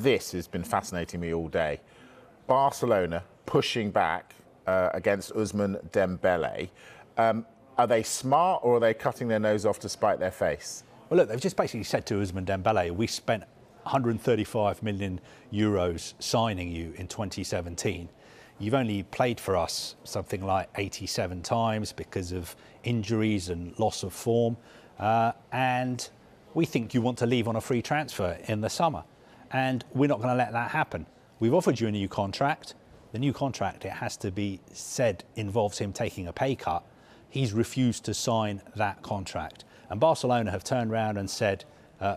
this has been fascinating me all day. Barcelona pushing back against Ousmane Dembele. Are they smart or are they cutting their nose off to spite their face? Well, look, they've just basically said to Ousmane Dembele, we spent 135 million euros signing you in 2017. You've only played for us something like 87 times because of injuries and loss of form. And we think you want to leave on a free transfer in the summer. And we're not going to let that happen. We've offered you a new contract. The new contract, it has to be said, involves him taking a pay cut. He's refused to sign that contract. And Barcelona have turned around and said,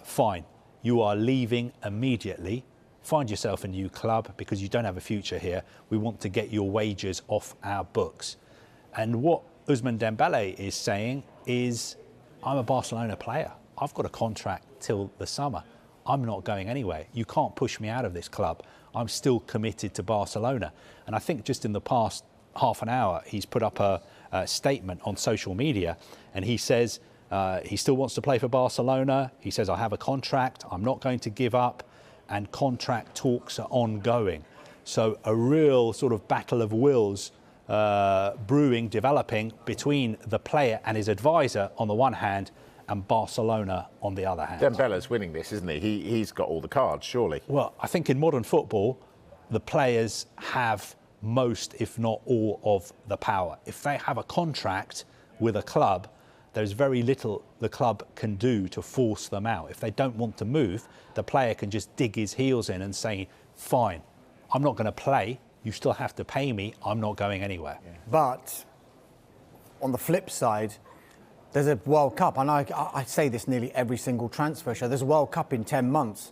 fine, you are leaving immediately. Find yourself a new club because you don't have a future here. We want to get your wages off our books. And what Ousmane Dembele is saying is, I'm a Barcelona player. I've got a contract till the summer. I'm not going anywhere. You can't push me out of this club. I'm still committed to Barcelona. And I think just in the past half an hour, he's put up a statement on social media and he says he still wants to play for Barcelona. He says, I have a contract. I'm not going to give up. And contract talks are ongoing. So a real sort of battle of wills brewing, developing between the player and his advisor on the one hand and Barcelona on the other hand. Dembele's winning this, isn't he? He's got all the cards, surely. Well, I think in modern football, the players have most, if not all, of the power. If they have a contract with a club, there's very little the club can do to force them out. If they don't want to move, the player can just dig his heels in and say, fine, I'm not going to play. You still have to pay me. I'm not going anywhere. Yeah. But on the flip side, there's a World Cup, and I say this nearly every single transfer show. There's a World Cup in 10 months.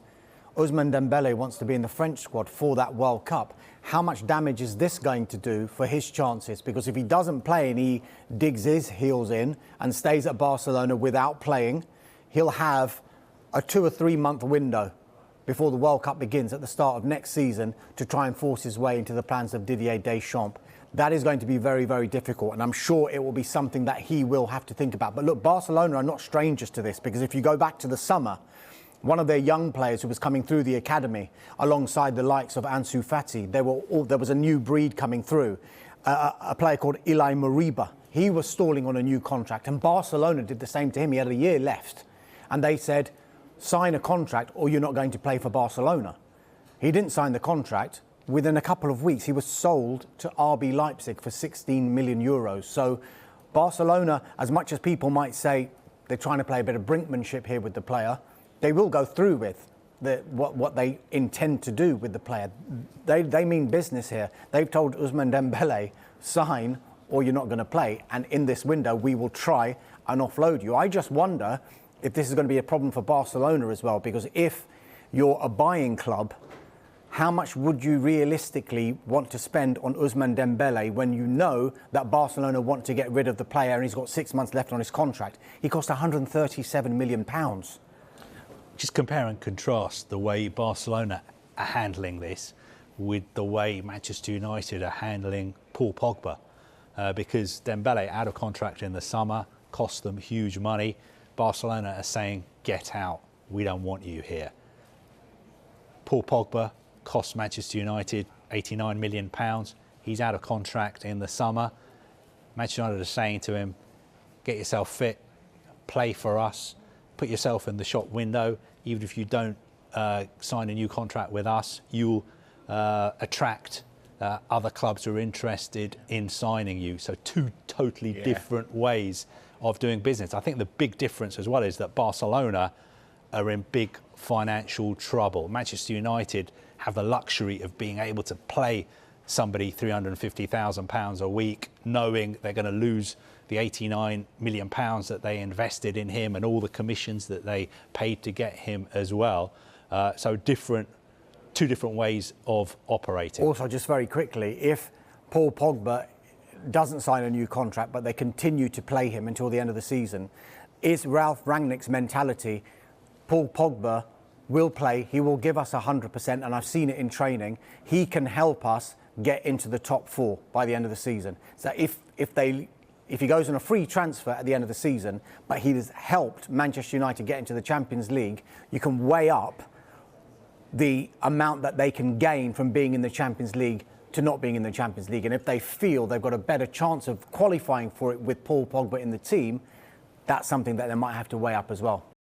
Ousmane Dembele wants to be in the French squad for that World Cup. How much damage is this going to do for his chances? Because if he doesn't play and he digs his heels in and stays at Barcelona without playing, he'll have a 2 or 3 month window before the World Cup begins at the start of next season to try and force his way into the plans of Didier Deschamps. That is going to be very, very difficult, and I'm sure it will be something that he will have to think about. But look, Barcelona are not strangers to this, because if you go back to the summer, one of their young players who was coming through the academy alongside the likes of Ansu Fati, there was a new breed coming through, a player called Ilai Moriba. He was stalling on a new contract, and Barcelona did the same to him. He had a year left, and they said, sign a contract or you're not going to play for Barcelona. He didn't sign the contract. Within a couple of weeks, he was sold to RB Leipzig for 16 million euros. So Barcelona, as much as people might say they're trying to play a bit of brinkmanship here with the player, they will go through with what they intend to do with the player. They mean business here. They've told Ousmane Dembele, sign or you're not going to play. And in this window, we will try and offload you. I just wonder if this is going to be a problem for Barcelona as well, because if you're a buying club, how much would you realistically want to spend on Ousmane Dembele when you know that Barcelona want to get rid of the player and he's got 6 months left on his contract? He cost £137 million. Just compare and contrast the way Barcelona are handling this with the way Manchester United are handling Paul Pogba. Because Dembele, out of contract in the summer, cost them huge money. Barcelona are saying, get out, we don't want you here. Paul Pogba cost Manchester United £89 million. He's out of contract in the summer. Manchester United are saying to him, get yourself fit, play for us, put yourself in the shop window. Even if you don't sign a new contract with us, you'll attract other clubs who are interested in signing you. So two totally different ways of doing business. I think the big difference as well is that Barcelona are in big financial trouble. Manchester United have the luxury of being able to play somebody £350,000 a week, knowing they're going to lose the £89 million that they invested in him and all the commissions that they paid to get him as well. So two different ways of operating. Also, just very quickly, if Paul Pogba doesn't sign a new contract, but they continue to play him until the end of the season, is Ralph Rangnick's mentality, Paul Pogba will play, he will give us 100%, and I've seen it in training. He can help us get into the top 4 by the end of the season. So if he goes on a free transfer at the end of the season, but he has helped Manchester United get into the Champions League, you can weigh up the amount that they can gain from being in the Champions League to not being in the Champions League. And if they feel they've got a better chance of qualifying for it with Paul Pogba in the team, that's something that they might have to weigh up as well.